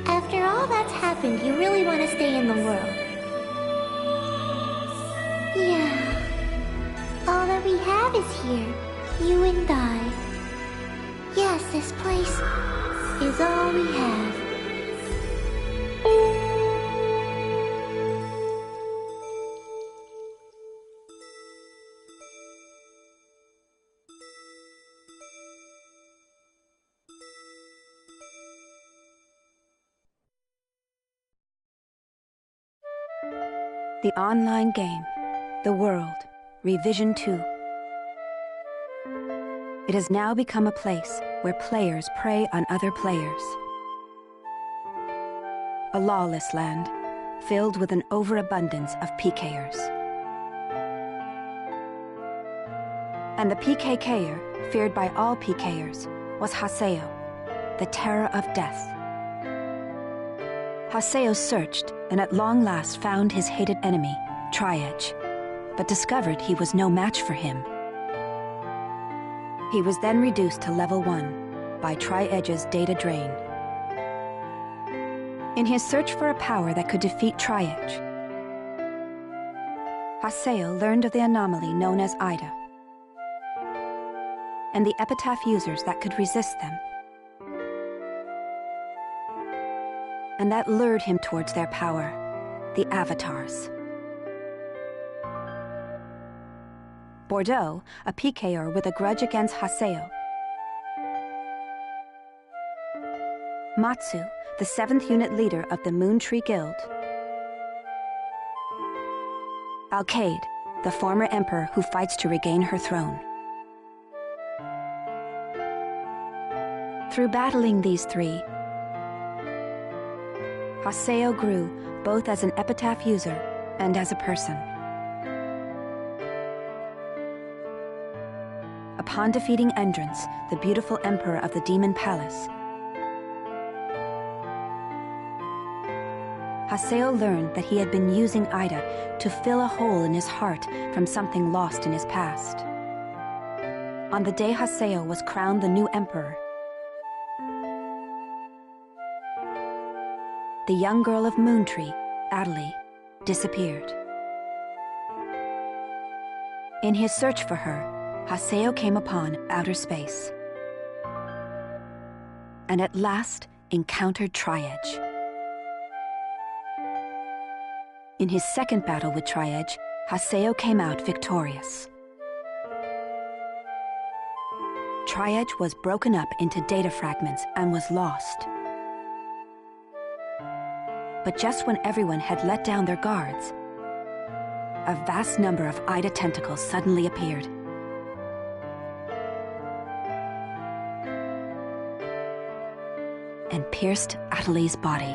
After all that's happened, you really want to stay in the world. Yeah. All that we have is here. You and I. Yes, this place is all we have. The online game, The World, Revision 2. It has now become a place where players prey on other players. A lawless land, filled with an overabundance of PKers. And the PKKer, feared by all PKers, was Haseo, the terror of death. Haseo searched and at long last found his hated enemy, Tri-Edge, but discovered he was no match for him. He was then reduced to level 1 by Tri-Edge's data drain. In his search for a power that could defeat Tri-Edge, Haseo learned of the anomaly known as Ida, and the epitaph users that could resist them. And that lured him towards their power, the Avatars. Bordeaux, a PKer with a grudge against Haseo. Matsu, the 7th unit leader of the Moon Tree Guild. Alcade, the former emperor who fights to regain her throne. Through battling these three, Haseo grew both as an epitaph user and as a person. Upon defeating Endrance, the beautiful emperor of the Demon Palace, Haseo learned that he had been using Ida to fill a hole in his heart from something lost in his past. On the day Haseo was crowned the new emperor, the young girl of Moontree, Adelie, disappeared. In his search for her, Haseo came upon outer space, and at last encountered Tri-Edge. In his second battle with Tri-Edge, Haseo came out victorious. Tri-Edge was broken up into data fragments and was lost. But just when everyone had let down their guards, a vast number of Ida tentacles suddenly appeared. And pierced Atalee's body.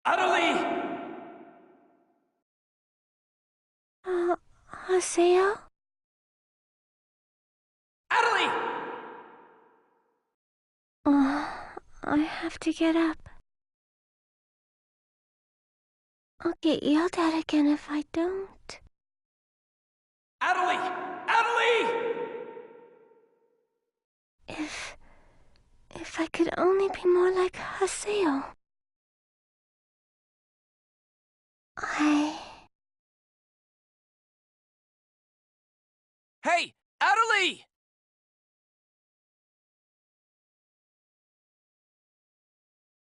Atalee! Haseo? Atalee! I have to get up. I'll get yelled at again if I don't. Atalee! Atalee! If I could only be more like Haseo. Hey! Atalee!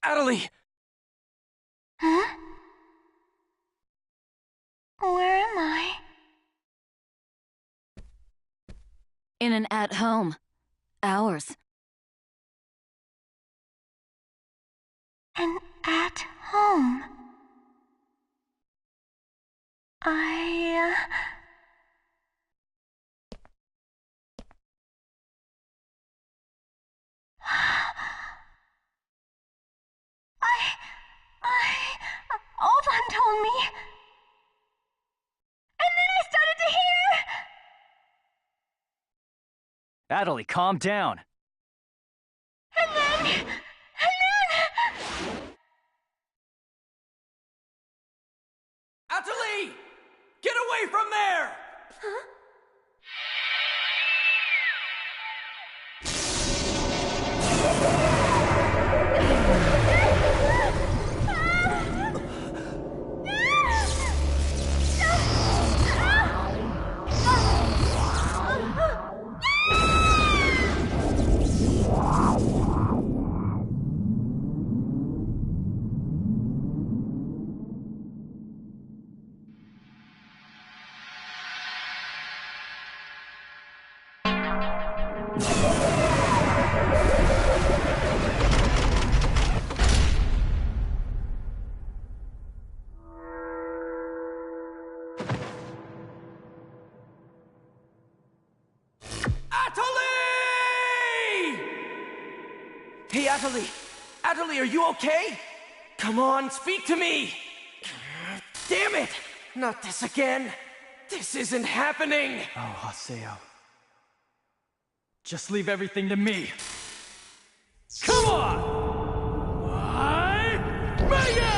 Atalee! Huh? Where am I? In an at-home. Ours. And at home. I Alban told me. And then I started to hear. Atalee, calm down. And then... Atalee! Get away from there! Huh? Hey, Atalee! Atalee, are you okay? Come on, speak to me! Damn it! Not this again! This isn't happening! Oh, Haseo. Just leave everything to me. Come on! Mega!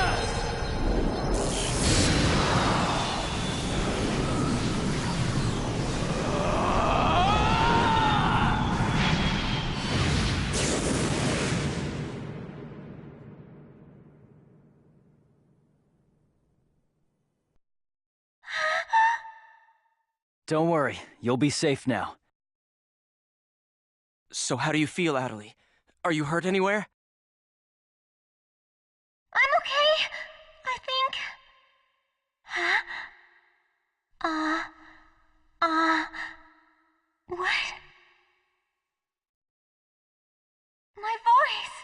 Don't worry, you'll be safe now. So how do you feel, Atalee? Are you hurt anywhere? I'm okay, I think. Huh? What? My voice!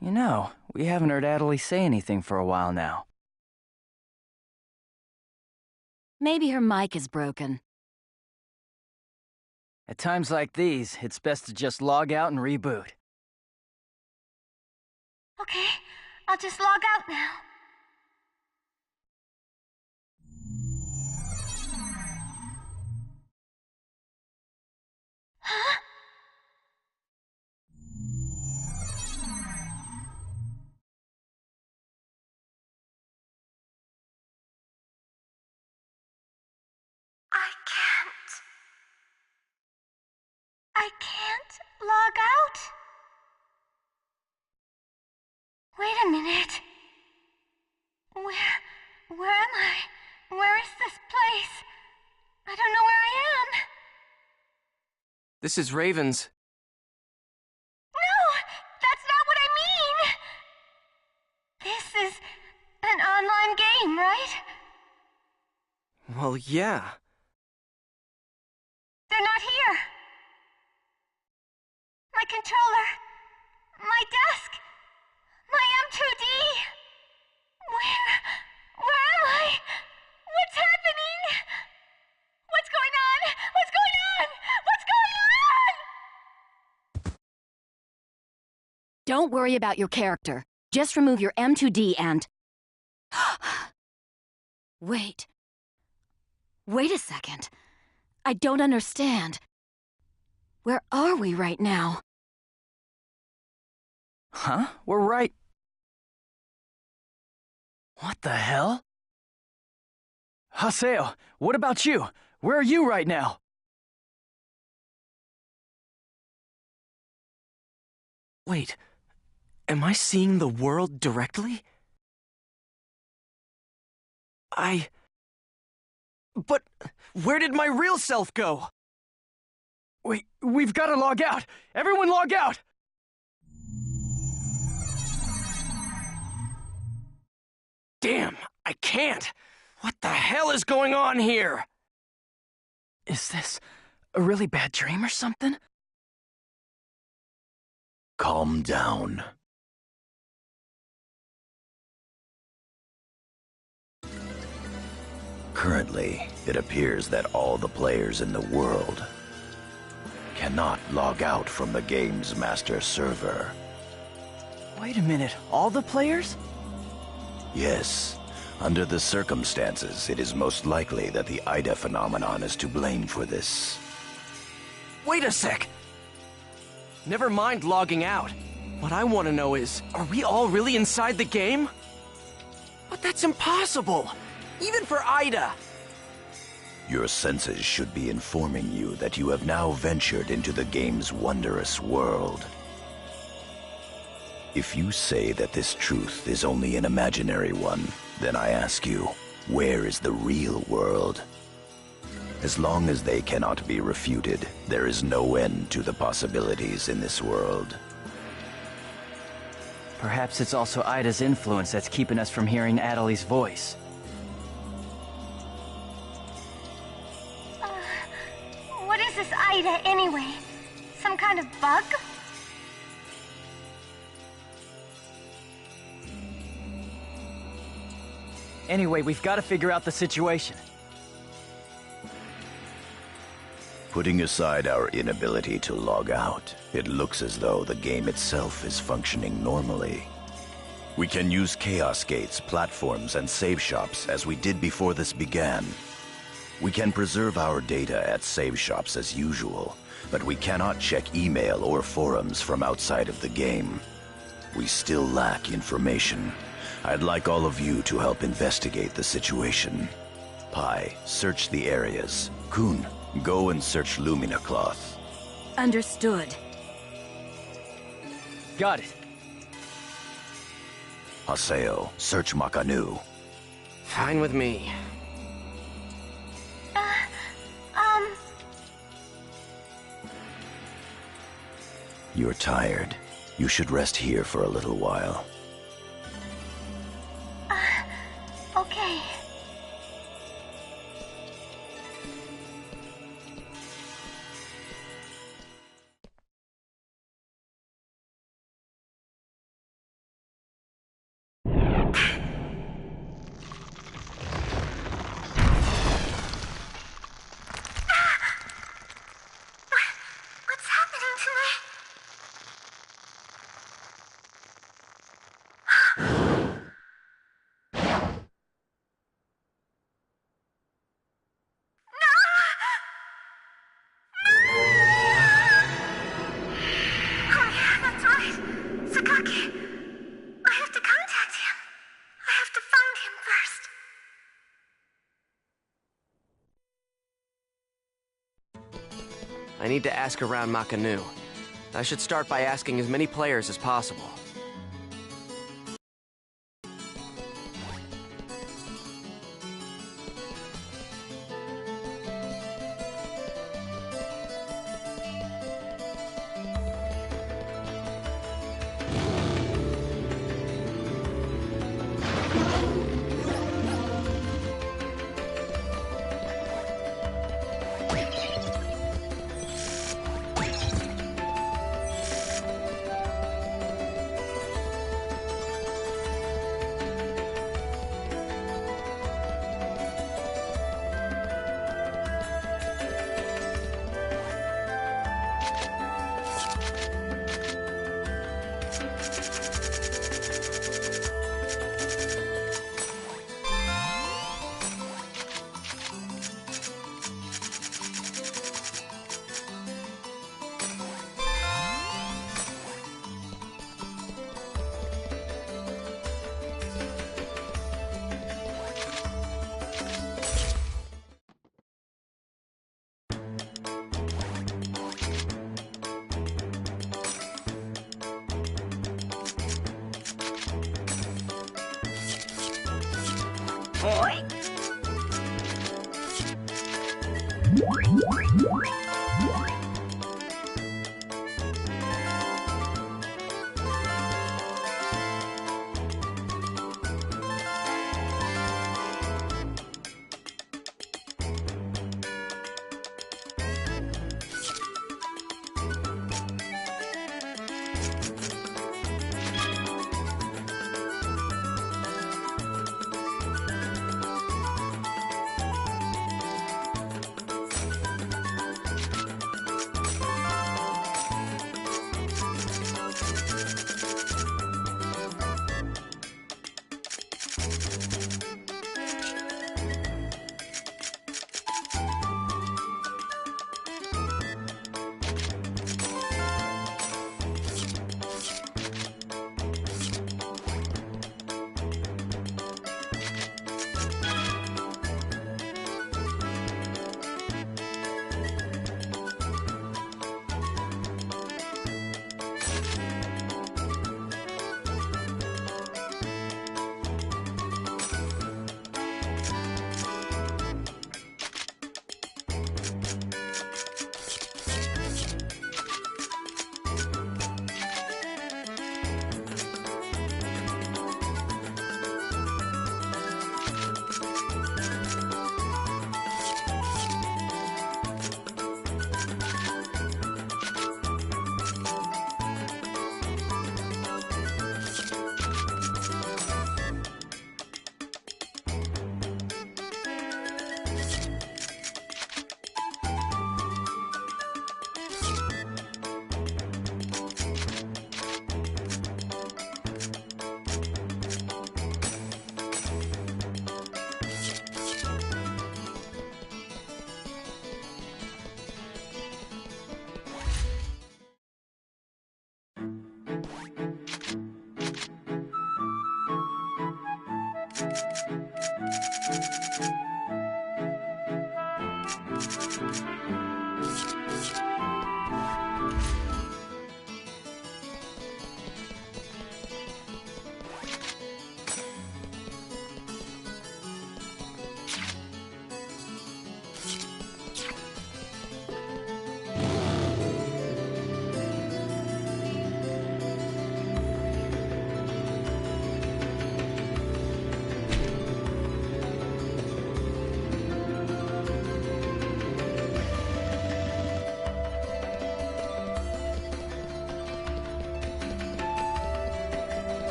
You know, we haven't heard Atalee say anything for a while now. Maybe her mic is broken. At times like these, it's best to just log out and reboot. Okay, I'll just log out now. Huh? I can't log out? Wait a minute. This is Raven's. No! That's not what I mean! This is an online game, right? Well, yeah. They're not here! My controller! My desk! My M2D! Where am I? What's happening? What's going on? What's going on? What's going on? Don't worry about your character. Just remove your M2D and... Wait. Wait a second. I don't understand. Where are we right now? Huh? We're right... What the hell? Haseo, what about you? Where are you right now? Wait, am I seeing the world directly? But where did my real self go? Wait, we've got to log out! Everyone log out! Damn, I can't! What the hell is going on here? Is this a really bad dream or something? Calm down. Currently, it appears that all the players in the world cannot log out from the game's master server. Wait a minute, all the players? Yes. Under the circumstances, it is most likely that the Ida phenomenon is to blame for this. Wait a sec! Never mind logging out. What I want to know is, are we all really inside the game? But that's impossible! Even for Ida! Your senses should be informing you that you have now ventured into the game's wondrous world. If you say that this truth is only an imaginary one, then I ask you, where is the real world? As long as they cannot be refuted, there is no end to the possibilities in this world. Perhaps it's also Ida's influence that's keeping us from hearing Adeli's voice. What is this Ida, anyway? Some kind of bug? Anyway, we've got to figure out the situation. Putting aside our inability to log out, it looks as though the game itself is functioning normally. We can use chaos gates, platforms, and save shops as we did before this began. We can preserve our data at save shops as usual, but we cannot check email or forums from outside of the game. We still lack information. I'd like all of you to help investigate the situation. Pi, search the areas. Kun, go and search Lumina Cloth. Understood. Got it. Haseo, search Makanu. Fine with me. You're tired. You should rest here for a little while. Okay. What's happening to me? I need to ask around Makanu. I should start by asking as many players as possible.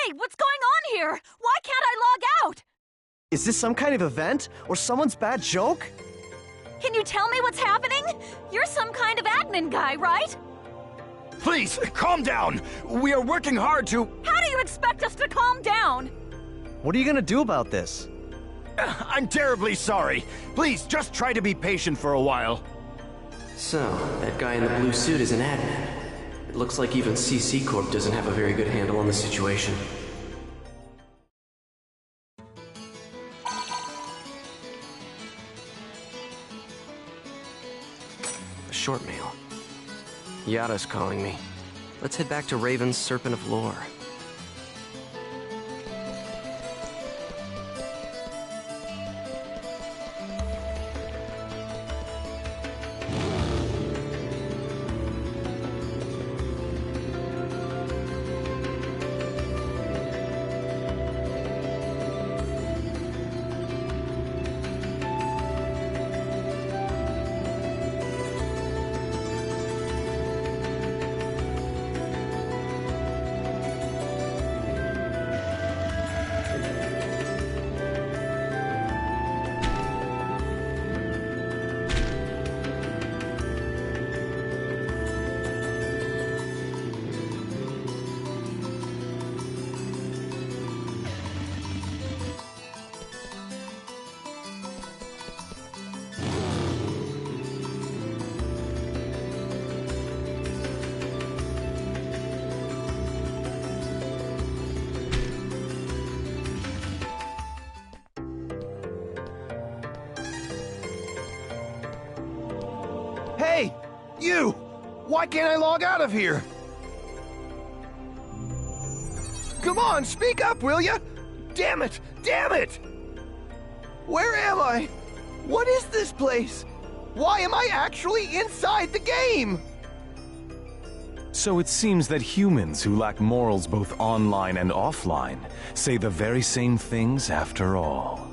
Wait, what's going on here? Why can't I log out? Is this some kind of event? Or someone's bad joke? Can you tell me what's happening? You're some kind of admin guy, right? Please, calm down. We are working hard to... How do you expect us to calm down? What are you gonna do about this? I'm terribly sorry. Please, just try to be patient for a while. So, that guy in the blue suit is an admin. It looks like even CC Corp doesn't have a very good handle on the situation. A short mail. Yada's calling me. Let's head back to Raven's Serpent of Lore. Hey! You! Why can't I log out of here? Come on, speak up, will ya? Damn it! Damn it! Where am I? What is this place? Why am I actually inside the game? So it seems that humans who lack morals both online and offline say the very same things after all.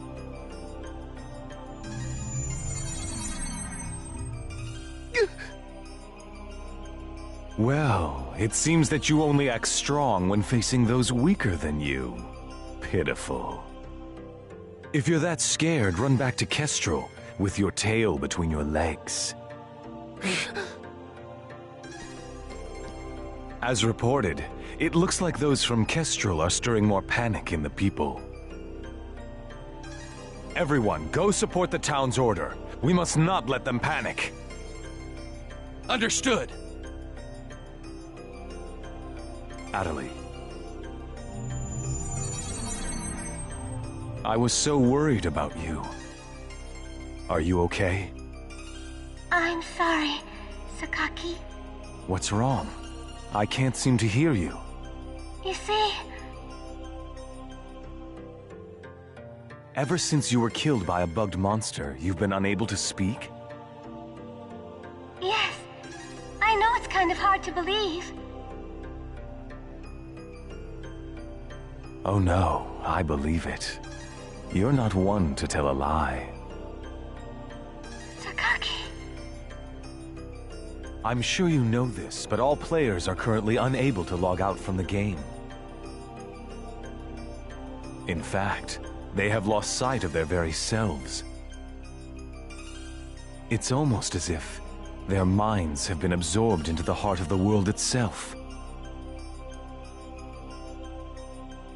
Well, it seems that you only act strong when facing those weaker than you. Pitiful. If you're that scared, run back to Kestrel with your tail between your legs. As reported, it looks like those from Kestrel are stirring more panic in the people. Everyone, go support the town's order. We must not let them panic. Understood. Adelie. I was so worried about you. Are you okay? I'm sorry, Sakaki. What's wrong? I can't seem to hear you. You see, Ever since you were killed by a bugged monster, you've been unable to speak? yes, I know it's kind of hard to believe. Oh no, I believe it. You're not one to tell a lie. Sakaki. I'm sure you know this, but all players are currently unable to log out from the game. In fact, they have lost sight of their very selves. It's almost as if their minds have been absorbed into the heart of the world itself.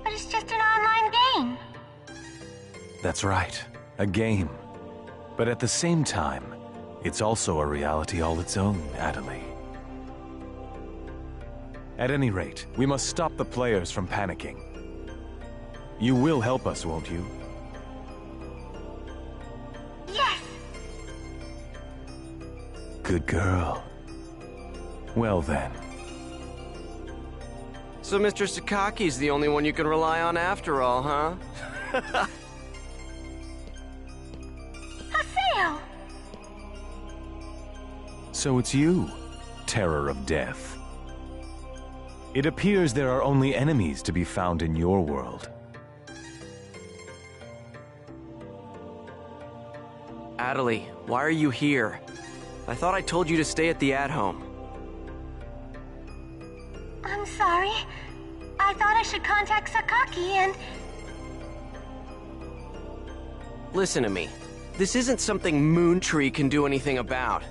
But it's just an online game. That's right, a game. But at the same time, it's also a reality all its own, Adelie. At any rate, we must stop the players from panicking. You will help us, won't you? Yes. Good girl. Well then. So Mr. Sakaki's the only one you can rely on after all, huh? Haseo! So it's you, Terror of Death. It appears there are only enemies to be found in your world. Adelie, why are you here? I thought I told you to stay at the at-home. I'm sorry. I thought I should contact Sakaki and... Listen to me. This isn't something Moontree can do anything about.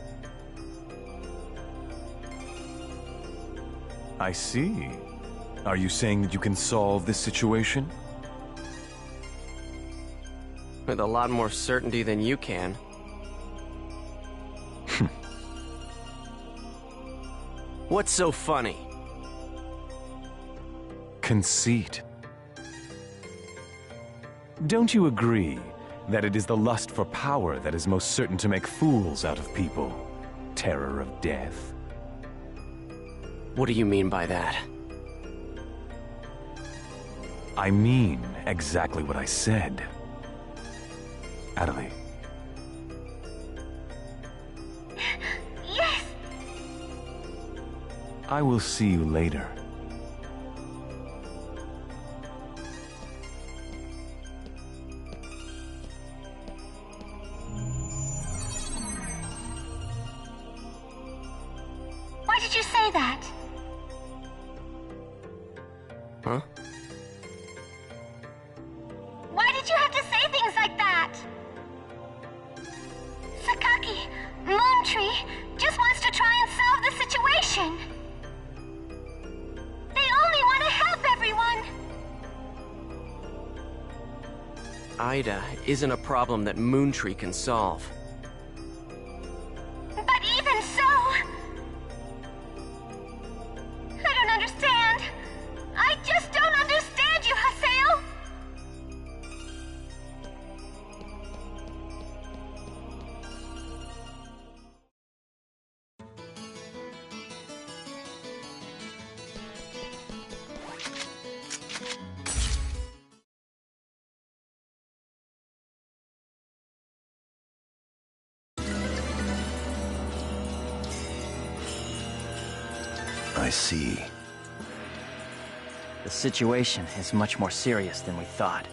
I see. Are you saying that you can solve this situation? With a lot more certainty than you can. What's so funny? Conceit. Don't you agree that it is the lust for power that is most certain to make fools out of people? Terror of death. What do you mean by that? I mean exactly what I said. Adelie. Yes! I will see you later. Why did you say that? Huh? Why did you have to say things like that? Sakaki, Moontree, just wants to try and solve the situation. They only want to help everyone. Ida isn't a problem that Moontree can solve. But even so... I don't understand. I just don't understand you, Haseo. I see. The situation is much more serious than we thought.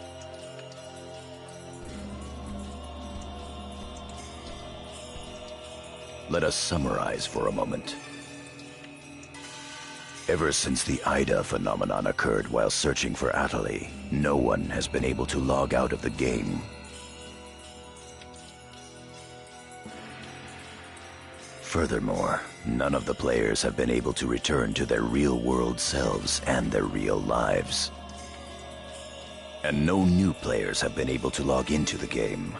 Let us summarize for a moment. Ever since the Ida phenomenon occurred while searching for Adelie, no one has been able to log out of the game. Furthermore, none of the players have been able to return to their real-world selves and their real lives. And no new players have been able to log into the game.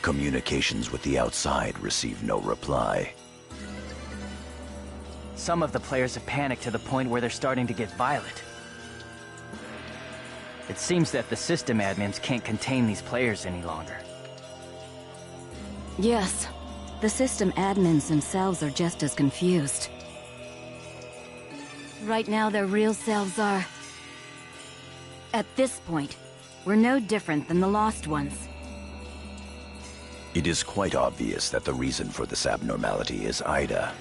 Communications with the outside receive no reply. Some of the players have panicked to the point where they're starting to get violent. It seems that the system admins can't contain these players any longer. Yes. The system admins themselves are just as confused. Right now, their real selves are... At this point, we're no different than the lost ones. It is quite obvious that the reason for this abnormality is Ida.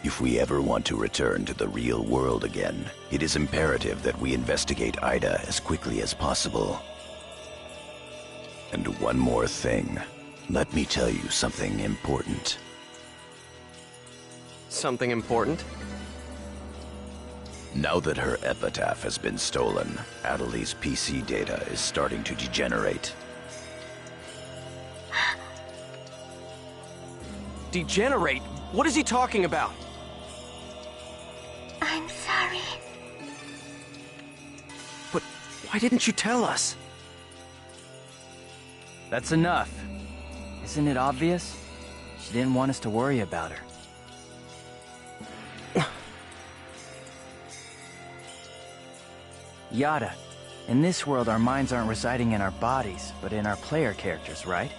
If we ever want to return to the real world again, it is imperative that we investigate Ida as quickly as possible. And one more thing. Let me tell you something important. Something important? Now that her epitaph has been stolen, Adelie's PC data is starting to degenerate. Degenerate? What is he talking about? I'm sorry. But why didn't you tell us? That's enough. Isn't it obvious? She didn't want us to worry about her. Yada, in this world our minds aren't residing in our bodies, but in our player characters, right?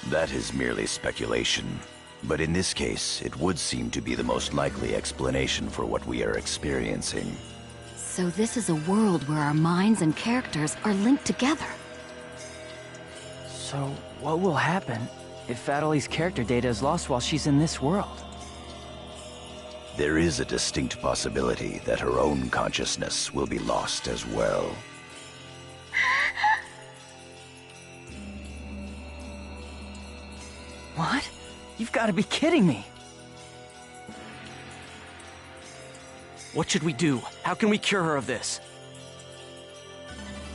That is merely speculation. But in this case, it would seem to be the most likely explanation for what we are experiencing. So this is a world where our minds and characters are linked together. So, what will happen if Adelie's character data is lost while she's in this world? There is a distinct possibility that her own consciousness will be lost as well. What? You've got to be kidding me. What should we do? How can we cure her of this?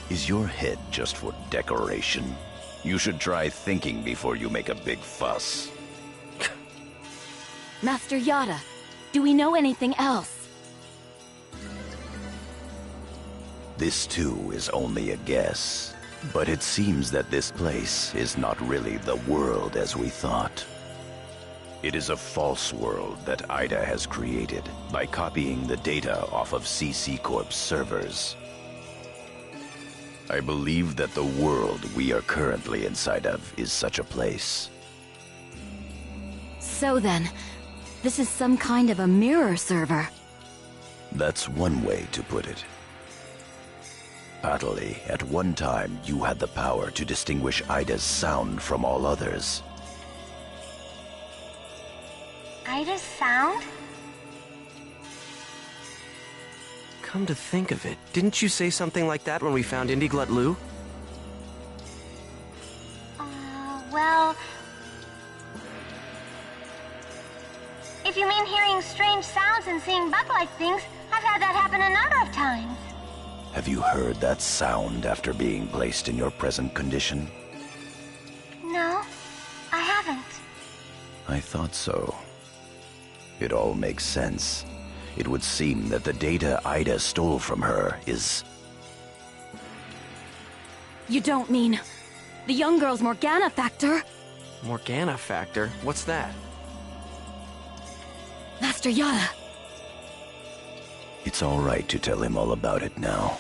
Is your head just for decoration? You should try thinking before you make a big fuss. Master Yada, do we know anything else? This too is only a guess. But it seems that this place is not really the world as we thought. It is a false world that Ida has created by copying the data off of CC Corp's servers. I believe that the world we are currently inside of is such a place. So then, this is some kind of a mirror server. That's one way to put it. Atali, at one time you had the power to distinguish Ida's sound from all others. Ida's sound? Come to think of it, didn't you say something like that when we found Indiglut Lu? Well... If you mean hearing strange sounds and seeing bug-like things, I've had that happen a number of times. Have you heard that sound after being placed in your present condition? No, I haven't. I thought so. It all makes sense. It would seem that the data Ida stole from her is... You don't mean the young girl's Morgana factor? Morgana factor? What's that? Master Yada. It's all right to tell him all about it now.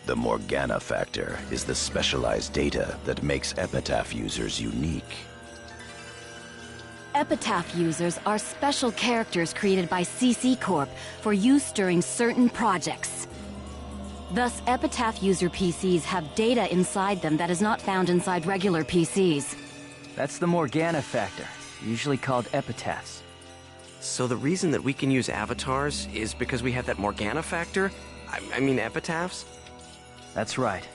The Morgana factor is the specialized data that makes Epitaph users unique. Epitaph users are special characters created by CC Corp for use during certain projects. Thus, Epitaph user PCs have data inside them that is not found inside regular PCs. That's the Morgana factor, usually called epitaphs. So the reason that we can use avatars is because we have that Morgana factor? I mean epitaphs? That's right.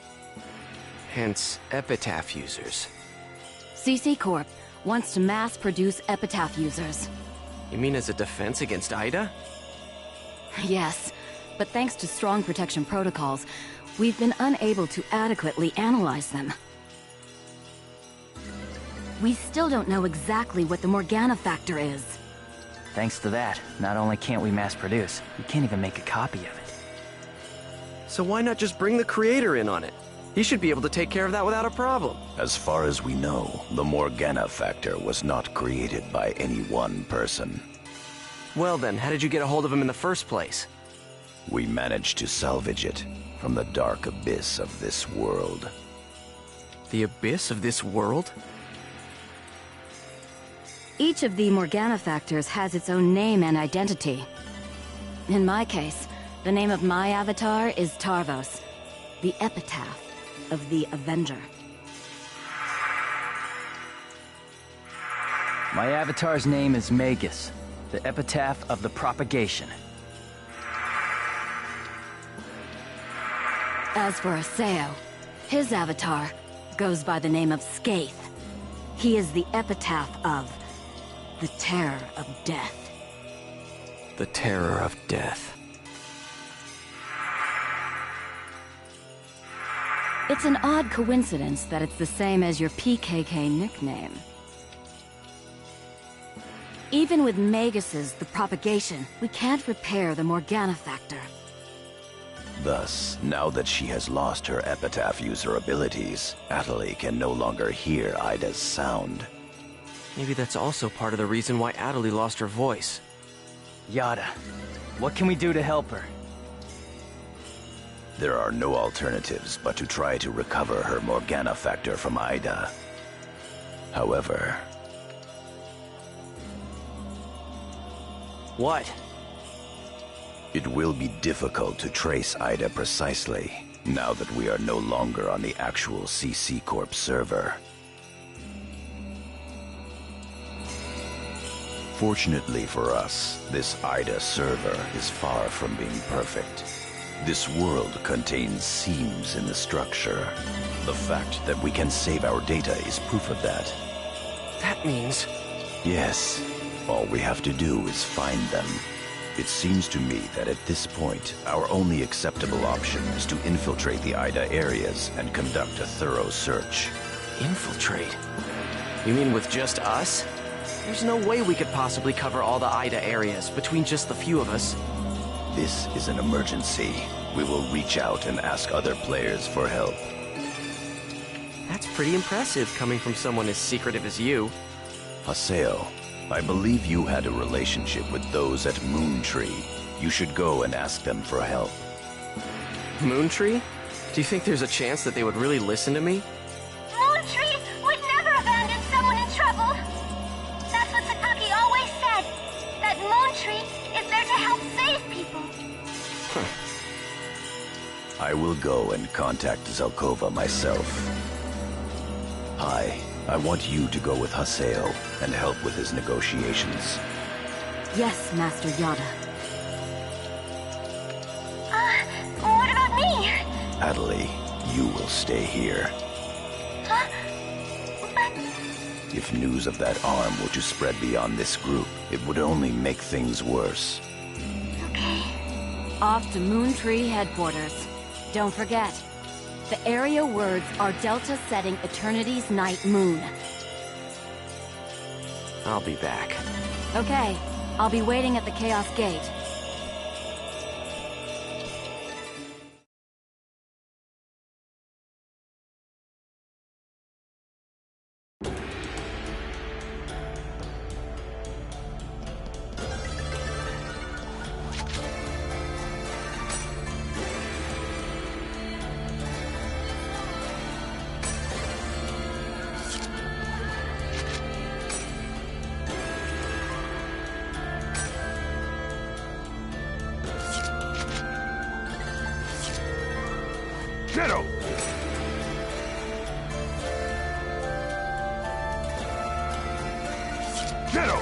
Hence, epitaph users. CC Corp wants to mass-produce Epitaph users. You mean as a defense against Ida? Yes, but thanks to strong protection protocols, we've been unable to adequately analyze them. We still don't know exactly what the Morgana factor is. Thanks to that, not only can't we mass produce, we can't even make a copy of it. So why not just bring the creator in on it? He should be able to take care of that without a problem. As far as we know, the Morgana factor was not created by any one person. Well then, how did you get a hold of him in the first place? We managed to salvage it from the dark abyss of this world. The abyss of this world? Each of the Morgana factors has its own name and identity. In my case, the name of my avatar is Tarvos, the epitaph of the Avenger. My avatar's name is Magus, the epitaph of the propagation. As for Aseo, his avatar goes by the name of Skaith. He is the epitaph of the terror of death. The terror of death. It's an odd coincidence that it's the same as your PKK nickname. Even with Magus's the propagation, we can't repair the Morgana factor. Thus, now that she has lost her epitaph user abilities, Atali can no longer hear Ida's sound. Maybe that's also part of the reason why Atali lost her voice. Yada, what can we do to help her? There are no alternatives but to try to recover her Morgana factor from Ida. However... What? It will be difficult to trace Ida precisely, now that we are no longer on the actual CC Corp server. Fortunately for us, this Ida server is far from being perfect. This world contains seams in the structure. The fact that we can save our data is proof of that. That means... Yes. All we have to do is find them. It seems to me that at this point, our only acceptable option is to infiltrate the Ida areas and conduct a thorough search. Infiltrate? You mean with just us? There's no way we could possibly cover all the Ida areas between just the few of us. This is an emergency. We will reach out and ask other players for help. That's pretty impressive coming from someone as secretive as you. Haseo, I believe you had a relationship with those at Moontree. You should go and ask them for help. Moontree? Do you think there's a chance that they would really listen to me? Moontree would never abandon someone in trouble. That's what Sakaki always said. That Moontree is there to help save people. I will go and contact Zelkova myself. Hi, I want you to go with Haseo and help with his negotiations. Yes, Master Yada. What about me? Adley, you will stay here. Huh? But... If news of that arm were to spread beyond this group, it would only make things worse. Okay. Off to Moontree headquarters. Don't forget, the area words are Delta setting Eternity's night moon. I'll be back. Okay, I'll be waiting at the Chaos Gate. Shadow! Shadow!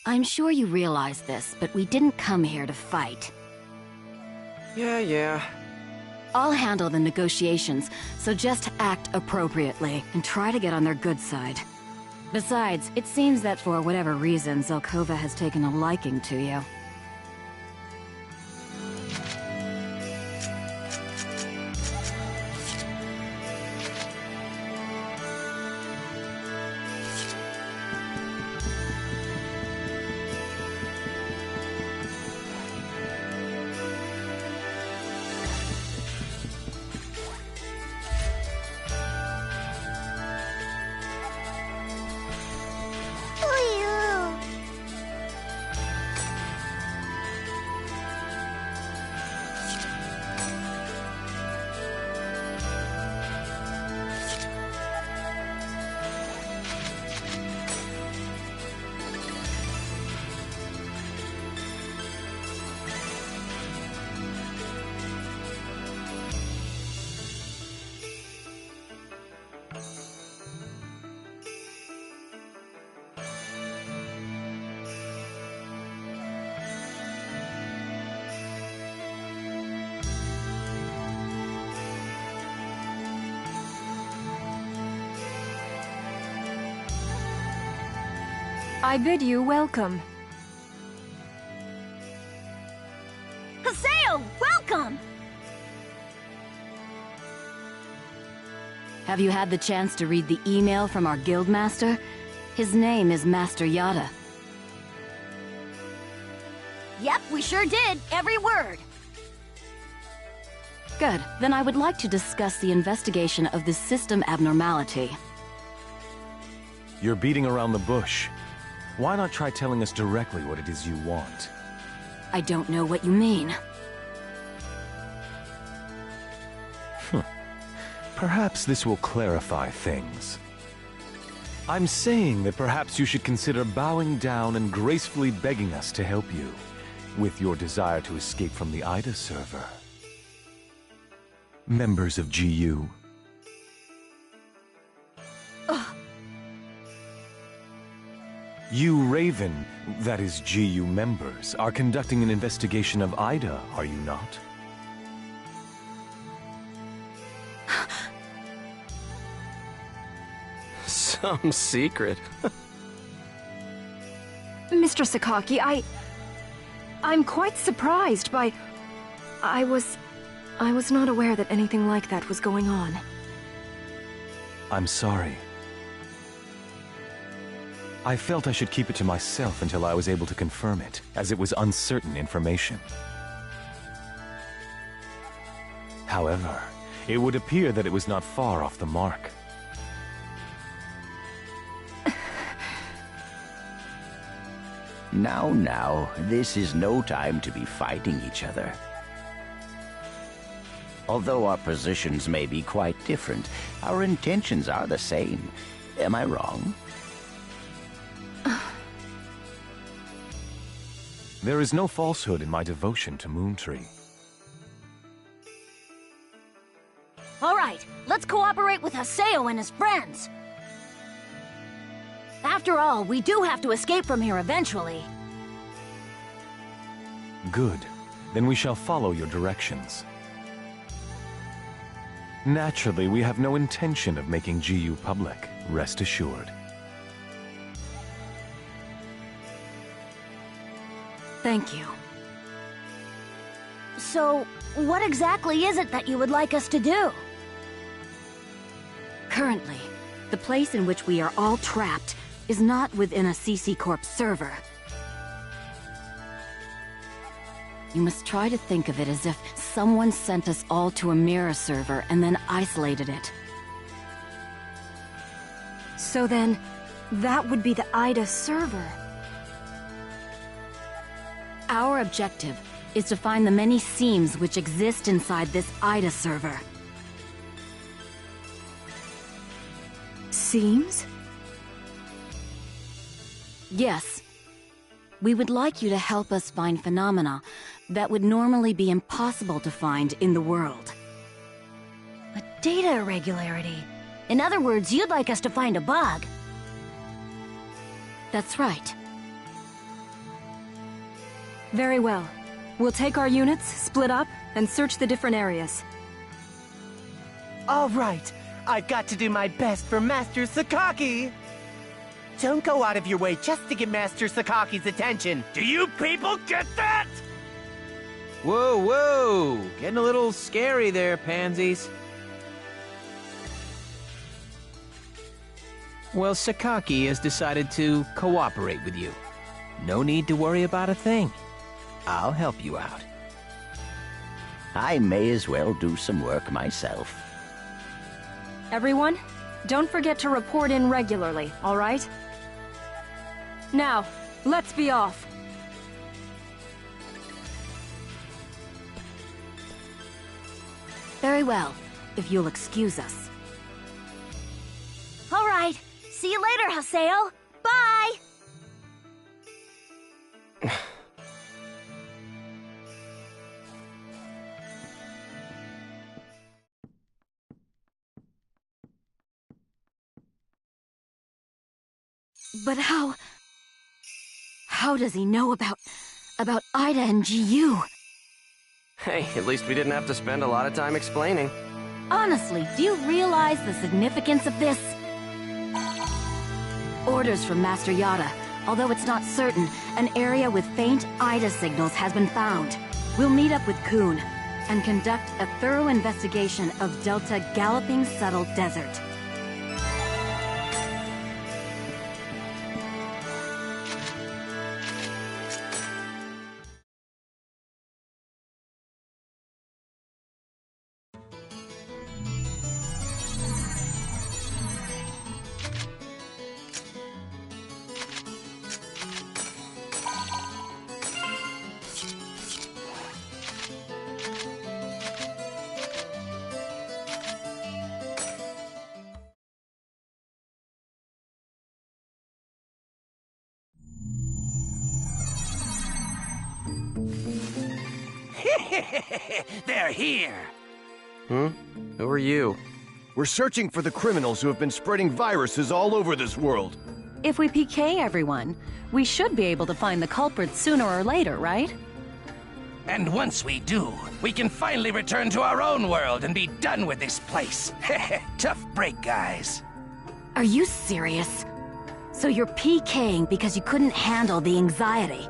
I'm sure you realize this, but we didn't come here to fight. Yeah. I'll handle the negotiations, so just act appropriately and try to get on their good side. Besides, it seems that for whatever reason, Zelkova has taken a liking to you. I bid you welcome. Haseo, welcome! Have you had the chance to read the email from our guildmaster? His name is Master Yada. Yep, we sure did. Every word. Good. Then I would like to discuss the investigation of this system abnormality. You're beating around the bush. Why not try telling us directly what it is you want? I don't know what you mean. Perhaps this will clarify things. I'm saying that perhaps you should consider bowing down and gracefully begging us to help you with your desire to escape from the Ida server. Members of GU. You Raven, that is GU members, are conducting an investigation of Ida, are you not? Some secret. Mr. Sakaki, I'm quite surprised by... I was not aware that anything like that was going on. I'm sorry. I felt I should keep it to myself until I was able to confirm it, as it was uncertain information. However, it would appear that it was not far off the mark. Now, this is no time to be fighting each other. Although our positions may be quite different, our intentions are the same. Am I wrong? There is no falsehood in my devotion to Moontree. All right, let's cooperate with Haseo and his friends. After all, we do have to escape from here eventually. Good. Then we shall follow your directions. Naturally, we have no intention of making GU public, rest assured. Thank you. So, what exactly is it that you would like us to do? Currently, the place in which we are all trapped is not within a CC Corp server. You must try to think of it as if someone sent us all to a mirror server and then isolated it. So then, that would be the Ida server. Our objective is to find the many seams which exist inside this Ida server. Seams? Yes. We would like you to help us find phenomena that would normally be impossible to find in the world. A data irregularity. In other words, you'd like us to find a bug. That's right. Very well. We'll take our units, split up, and search the different areas. All right, I've got to do my best for Master Sakaki. Don't go out of your way just to get Master Sakaki's attention. Do you people get that? Whoa! Getting a little scary there, pansies. Well, Sakaki has decided to cooperate with you. No need to worry about a thing. I'll help you out. I may as well do some work myself. Everyone, don't forget to report in regularly, all right? Now, let's be off. Very well, if you'll excuse us. All right, see you later, Haseo. Bye! But how does he know about Ida and GU? Hey, at least we didn't have to spend a lot of time explaining. Honestly, do you realize the significance of this? Orders from Master Yada. Although it's not certain, an area with faint Ida signals has been found. We'll meet up with Kun. and conduct a thorough investigation of Delta Galloping Settled Desert. They're here! Hmm? Who are you? We're searching for the criminals who have been spreading viruses all over this world. If we PK everyone, we should be able to find the culprits sooner or later, right? And once we do, we can finally return to our own world and be done with this place. Tough break, guys. Are you serious? So you're PKing because you couldn't handle the anxiety?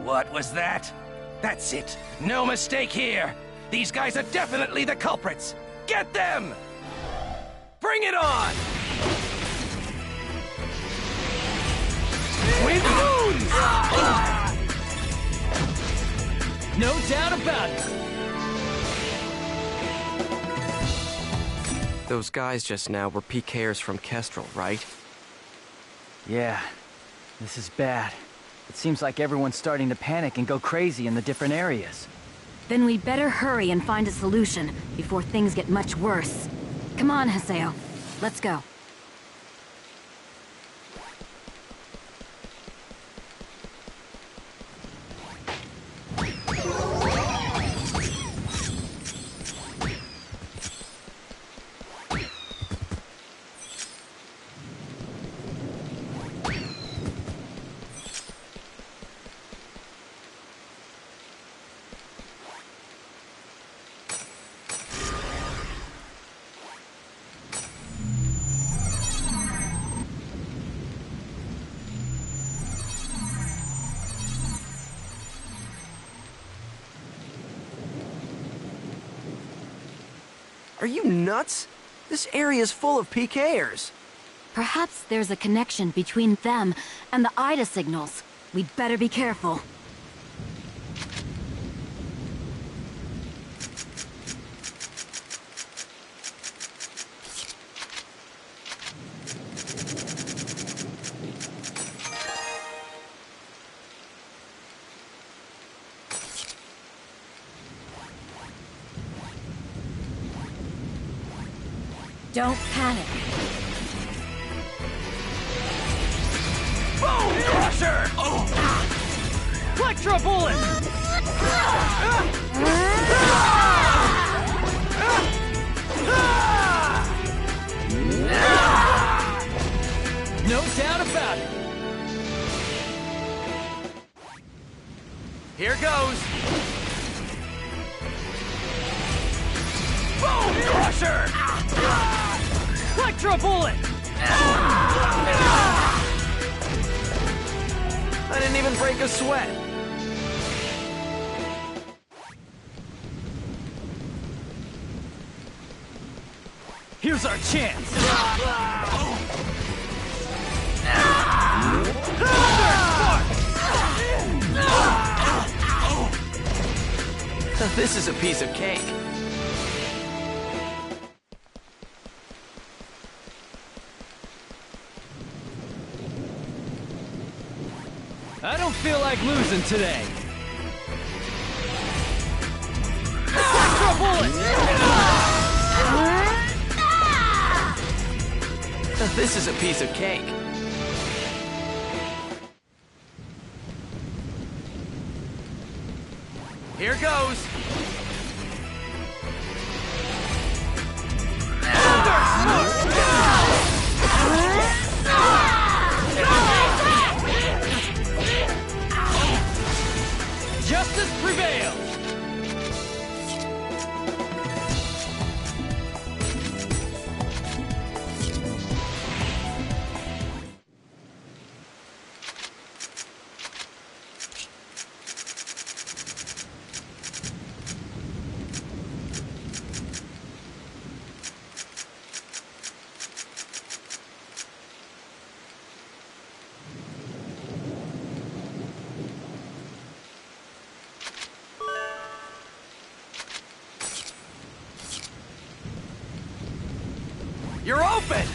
What was that? That's it. No mistake here. These guys are definitely the culprits. Get them! Bring it on! With wounds! No doubt about it! Those guys just now were PKers from Kestrel, right? Yeah, this is bad. It seems like everyone's starting to panic and go crazy in the different areas. Then we'd better hurry and find a solution before things get much worse. Come on, Haseo. Let's go. Are you nuts? This area is full of PKers. Perhaps there's a connection between them and the Ida signals. We'd better be careful. Don't panic. Boom crusher! Electro bullet! No doubt about it. Here goes. Boom crusher! Electro bullet! I didn't even break a sweat. Here's our chance. This is a piece of cake. I don't feel like losing today. Electro bullet! This is a piece of cake. Here goes. Justice prevails! You're open!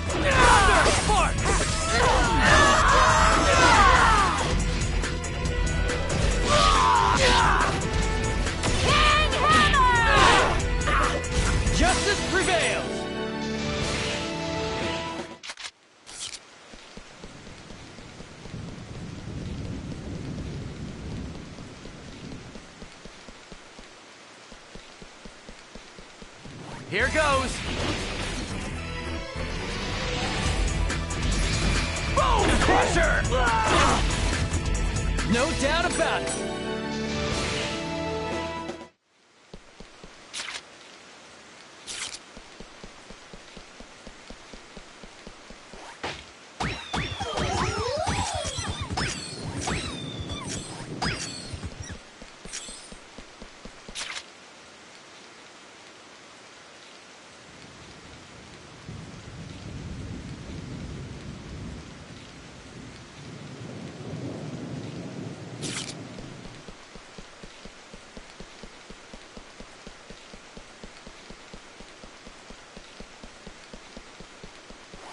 Thunder Spark! King Hammer! Justice prevails! Here goes! Boom! Crusher! No doubt about it!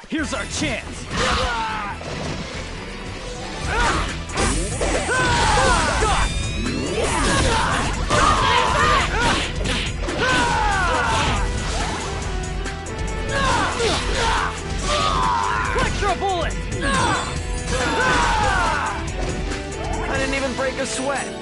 Here's our chance! Electro bullet! I didn't even break a sweat.